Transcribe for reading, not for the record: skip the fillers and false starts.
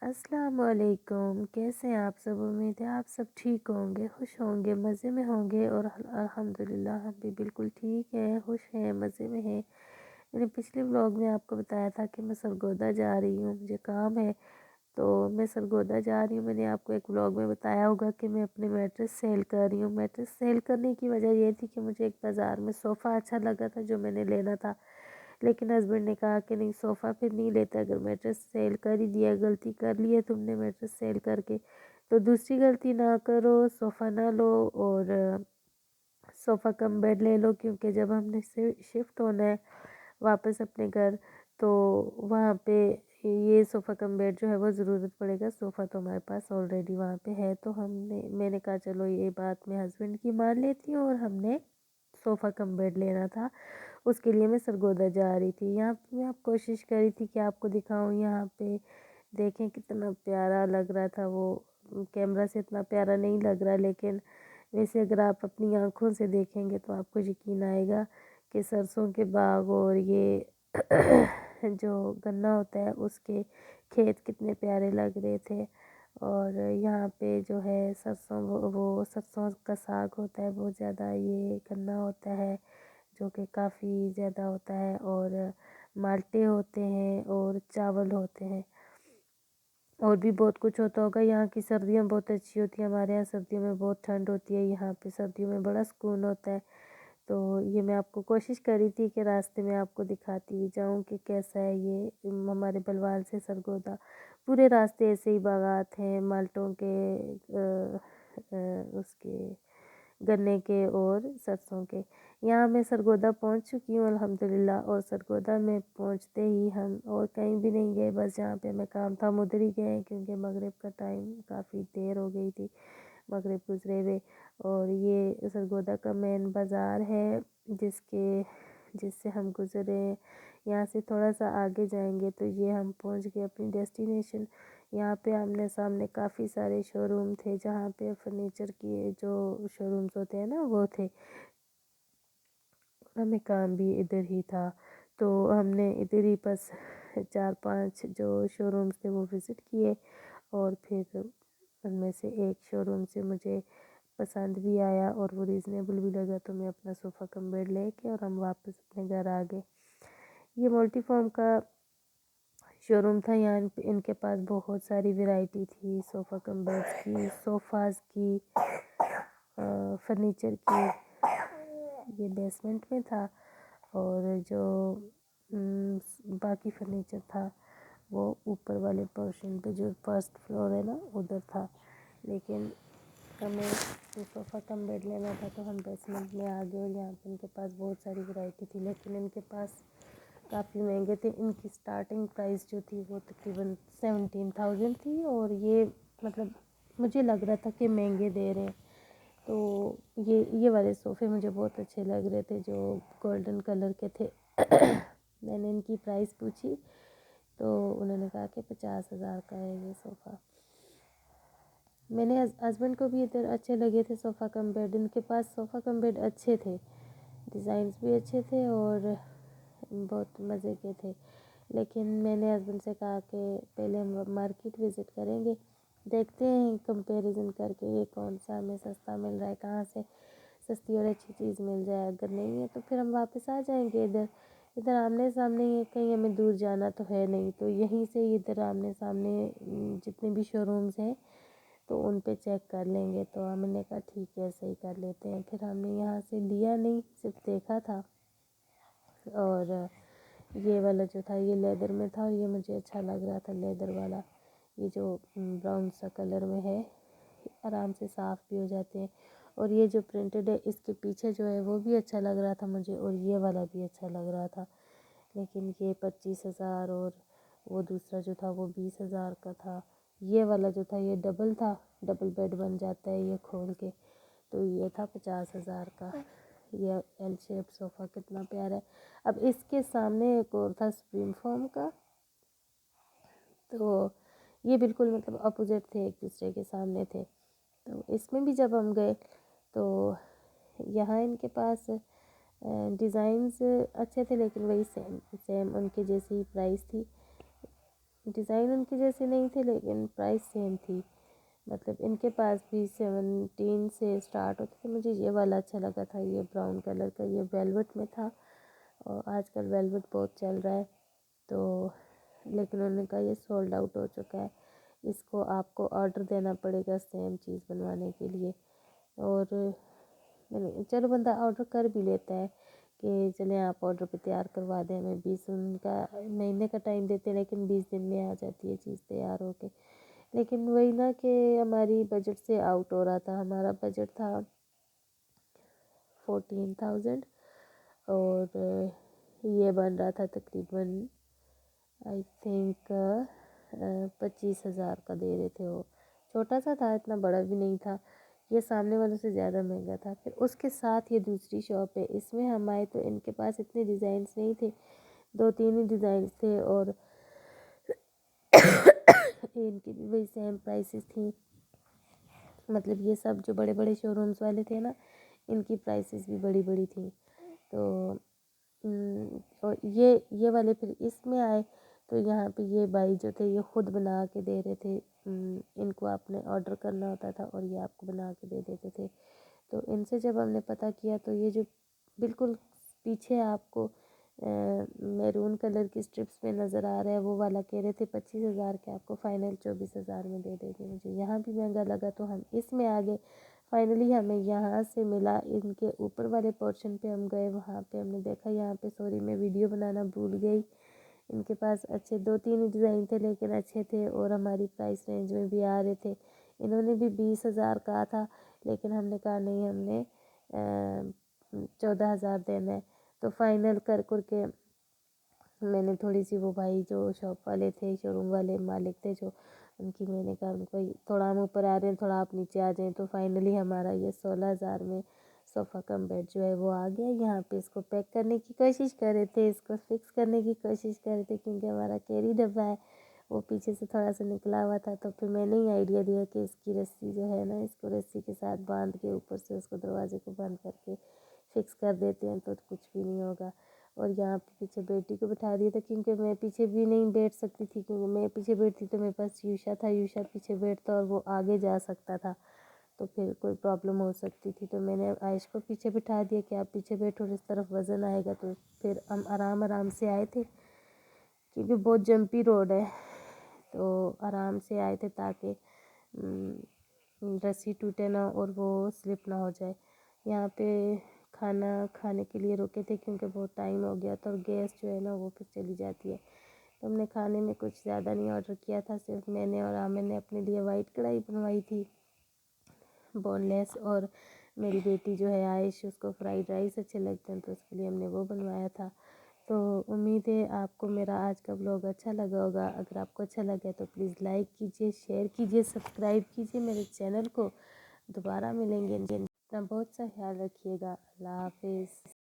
अस्सलाम वालेकुम। कैसे हैं आप सब? उम्मीद है आप सब ठीक होंगे, खुश होंगे, मज़े में होंगे और अल्हम्दुलिल्लाह हम भी बिल्कुल ठीक हैं, खुश हैं, मज़े में हैं। मैंने पिछले व्लॉग में आपको बताया था कि मैं सरगोदा जा रही हूँ, मुझे काम है तो मैं सरगोदा जा रही हूँ। मैंने आपको एक व्लॉग में बताया होगा कि मैं अपने मैट्रेस सेल कर रही हूँ। मैट्रेस सेल करने की वजह ये थी कि मुझे एक बाज़ार में सोफ़ा अच्छा लगा था जो मैंने लेना था, लेकिन हस्बैंड ने कहा कि नहीं, सोफ़ा फिर नहीं लेते, अगर मैट्रेस सेल कर ही दिया, गलती कर ली है तुमने मैट्रेस सेल करके तो दूसरी गलती ना करो, सोफ़ा ना लो और सोफ़ा कम बेड ले लो, क्योंकि जब हमने शिफ्ट होना है वापस अपने घर तो वहाँ पे ये सोफ़ा कम बेड जो है वो ज़रूरत पड़ेगा। सोफ़ा तो हमारे पास ऑलरेडी वहाँ पे है, तो मैंने कहा चलो ये बात मैं हस्बैंड की मान लेती हूँ और हमने सोफ़ा कम बेड लेना था। उसके लिए मैं सरगोदा जा रही थी। यहाँ पे मैं आप कोशिश कर रही थी कि आपको दिखाऊँ, यहाँ पे देखें कितना प्यारा लग रहा था वो। कैमरा से इतना प्यारा नहीं लग रहा, लेकिन वैसे अगर आप अपनी आँखों से देखेंगे तो आपको यकीन आएगा कि सरसों के बाग और ये जो गन्ना होता है उसके खेत कितने प्यारे लग रहे थे। और यहाँ पे जो है सरसों, वो सरसों का साग होता है, बहुत ज़्यादा ये गन्ना होता है जो कि काफ़ी ज़्यादा होता है, और माल्टे होते हैं और चावल होते हैं और भी बहुत कुछ होता होगा। यहाँ की सर्दियाँ बहुत अच्छी होती हैं, हमारे यहाँ सर्दियों में बहुत ठंड होती है, यहाँ पे सर्दियों में बड़ा सुकून होता है। तो ये मैं आपको कोशिश कर रही थी कि रास्ते में आपको दिखाती जाऊँ कि कैसा है ये हमारे बलवाल से सरगोदा। पूरे रास्ते ऐसे ही बागात हैं माल्टों के, उसके गन्ने के और सरसों के। यहाँ मैं सरगोदा पहुँच चुकी हूँ अल्हम्दुलिल्लाह, और सरगोदा में पहुँचते ही हम और कहीं भी नहीं गए, बस जहाँ पे हमें काम था हम उधर ही गए, क्योंकि मगरिब का टाइम काफ़ी देर हो गई थी, मगरिब गुजरे हुए। और ये सरगोदा का मेन बाज़ार है जिससे हम गुज़रे। यहाँ से थोड़ा सा आगे जाएंगे तो ये हम पहुँच गए अपनी डेस्टिनेशन। यहाँ पे आमने सामने काफ़ी सारे शोरूम थे, जहाँ पे फर्नीचर की जो शोरूम्स होते हैं ना वो थे। हमें काम भी इधर ही था, तो हमने इधर ही बस 4-5 जो शोरूम्स थे वो विज़िट किए, और फिर उनमें से एक शोरूम से मुझे पसंद भी आया और वो रीज़नेबल भी लगा, तो मैं अपना सोफ़ा कम बेड लेके और हम वापस अपने घर आ गए। ये मल्टी फॉर्म का शोरूम था। यहाँ इनके पास बहुत सारी वैरायटी थी, सोफ़ा कम बेड्स की, सोफ़ाज़ की, फर्नीचर की। ये बेसमेंट में था, और जो बाकी फर्नीचर था वो ऊपर वाले पोर्शन पे, जो फर्स्ट फ्लोर है ना उधर था। लेकिन हमें जो सोफ़ा कम बेड लेना था तो हम बेसमेंट में आ गए, और यहाँ पे इनके पास बहुत सारी वैरायटी थी, लेकिन इनके पास काफ़ी महंगे थे। इनकी स्टार्टिंग प्राइस जो थी वो तकरीबन 17,000 थी, और ये मतलब मुझे लग रहा था कि महंगे दे रहे हैं। तो ये वाले सोफ़े मुझे बहुत अच्छे लग रहे थे जो गोल्डन कलर के थे। मैंने इनकी प्राइस पूछी तो उन्होंने कहा कि 50,000 का है ये सोफ़ा। मैंने हस्बैंड को भी इधर अच्छे लगे थे सोफ़ा कम बेड। इनके पास सोफ़ा कम बेड अच्छे थे, डिज़ाइंस भी अच्छे थे और बहुत मज़े के थे। लेकिन मैंने हस्बैंड से कहा कि पहले हम मार्केट विज़िट करेंगे, देखते हैं कंपैरिजन करके ये कौन सा हमें सस्ता मिल रहा है, कहाँ से सस्ती और अच्छी चीज़ मिल जाए। अगर नहीं है तो फिर हम वापस आ जाएंगे इधर। इधर आमने सामने ही है, कहीं हमें दूर जाना तो है नहीं, तो यहीं से इधर आमने सामने जितने भी शोरूम्स हैं तो उन पे चेक कर लेंगे। तो हमने कहा ठीक है, सही कर लेते हैं। फिर हमने यहाँ से लिया नहीं, सिर्फ देखा था। और ये वाला जो था ये लेदर में था, और ये मुझे अच्छा लग रहा था लेदर वाला। ये जो ब्राउन सा कलर में है, आराम से साफ़ भी हो जाते हैं। और ये जो प्रिंटेड है इसके पीछे जो है वो भी अच्छा लग रहा था मुझे, और ये वाला भी अच्छा लग रहा था। लेकिन ये 25,000 और वो दूसरा जो था वो 20,000 का था। ये वाला जो था ये डबल था, डबल बेड बन जाता है ये खोल के, तो ये था 50,000 का। ये एल शेप सोफ़ा कितना प्यारा है। अब इसके सामने एक और था स्प्रिंग फॉर्म का, तो ये बिल्कुल मतलब अपोजिट थे, एक दूसरे के सामने थे। तो इसमें भी जब हम गए तो यहाँ इनके पास डिज़ाइंस अच्छे थे, लेकिन वही सेम सेम उनके जैसी ही प्राइस थी। डिज़ाइन उनके जैसे नहीं थे लेकिन प्राइस सेम थी। मतलब इनके पास भी 17 से स्टार्ट होते थे। मुझे ये वाला अच्छा लगा था, ये ब्राउन कलर का, ये वेलवेट में था और आजकल वेलवेट बहुत चल रहा है। तो लेकिन उन्होंने कहा ये सोल्ड आउट हो चुका है, इसको आपको ऑर्डर देना पड़ेगा सेम चीज़ बनवाने के लिए। और मैंने चलो बंदा ऑर्डर कर भी लेता है कि चले आप ऑर्डर पे तैयार करवा दें, हमें 20 उनका महीने का टाइम देते हैं लेकिन 20 दिन में आ जाती है चीज़ तैयार होके। लेकिन वही ना कि हमारी बजट से आउट हो रहा था। हमारा बजट था 14,000 और ये बन रहा था तकरीबन आई थिंक 25,000 का दे रहे थे वो। छोटा सा था, इतना बड़ा भी नहीं था, ये सामने वालों से ज़्यादा महंगा था। फिर उसके साथ ये दूसरी शॉप है, इसमें हम आए तो इनके पास इतने डिज़ाइंस नहीं थे, 2-3 ही डिज़ाइंस थे और इनकी भी वही सेम प्राइसेस थी। मतलब ये सब जो बड़े बड़े शोरूम्स वाले थे ना, इनकी प्राइसेस भी बड़ी बड़ी थी। तो और ये वाले फिर इसमें आए तो यहाँ पे ये भाई जो थे ये खुद बना के दे रहे थे। इनको आपने ऑर्डर करना होता था और ये आपको बना के दे देते थे। तो इनसे जब हमने पता किया तो ये जो बिल्कुल पीछे आपको मैरून कलर की स्ट्रिप्स में नज़र आ रहा है वो वाला कह रहे थे 25,000 के, आपको फ़ाइनल 24,000 में दे देंगे। मुझे यहाँ भी महंगा लगा तो हम इसमें आ गए। फाइनली हमें यहाँ से मिला, इनके ऊपर वाले पोर्शन पे हम गए, वहाँ पे हमने देखा यहाँ पे सॉरी मैं वीडियो बनाना भूल गई। इनके पास अच्छे 2-3 ही डिज़ाइन थे लेकिन अच्छे थे और हमारी प्राइस रेंज में भी आ रहे थे। इन्होंने भी 20,000 कहा था लेकिन हमने कहा नहीं, हमने 14,000 देना है। तो फाइनल कर के मैंने थोड़ी सी वो भाई जो शॉप वाले थे, शोरूम वाले मालिक थे जो, उनकी मैंने कहा उनको थोड़ा हम ऊपर आ रहे हैं, थोड़ा आप नीचे आ जाएं। तो फाइनली हमारा ये 16,000 में सोफ़ा कम बेड जो है वो आ गया। यहाँ पे इसको पैक करने की कोशिश कर रहे थे, इसको फिक्स करने की कोशिश कर रहे थे क्योंकि हमारा कैरी डब्बा है वो पीछे से थोड़ा सा निकला हुआ था। तो फिर मैंने ही आइडिया दिया कि इसकी रस्सी जो है ना, इसको रस्सी के साथ बांध के ऊपर से उसको दरवाजे को बंद करके फिक्स कर देते हैं तो कुछ भी नहीं होगा। और यहाँ पे पीछे बेटी को बिठा दिया था क्योंकि मैं पीछे भी नहीं बैठ सकती थी, क्योंकि मैं पीछे बैठती तो मेरे पास यूशा था, यूशा पीछे बैठता और वो आगे जा सकता था तो फिर कोई प्रॉब्लम हो सकती थी। तो मैंने आयश को पीछे बिठा दिया कि आप पीछे बैठो और इस तरफ वज़न आएगा। तो फिर हम आराम आराम से आए थे क्योंकि बहुत जंपी रोड है, तो आराम से आए थे ताकि रस्सी टूटे ना और वो स्लिप ना हो जाए। यहाँ पे खाना खाने के लिए रुके थे क्योंकि बहुत टाइम हो गया था और गैस जो है ना वो फिर चली जाती है। तो हमने खाने में कुछ ज़्यादा नहीं ऑर्डर किया था, सिर्फ मैंने और आमिर ने अपने लिए वाइट कढ़ाई बनवाई थी बोनलेस, और मेरी बेटी जो है आयश, उसको फ्राइड राइस अच्छे लगते हैं तो उसके लिए हमने वो बनवाया था। तो उम्मीद है आपको मेरा आज का ब्लॉग अच्छा लगा होगा। अगर आपको अच्छा लगा तो प्लीज़ लाइक कीजिए, शेयर कीजिए, सब्सक्राइब कीजिए मेरे चैनल को। दोबारा मिलेंगे, अपना बहुत सा ख्याल रखिएगा। अल्लाह हाफिज़।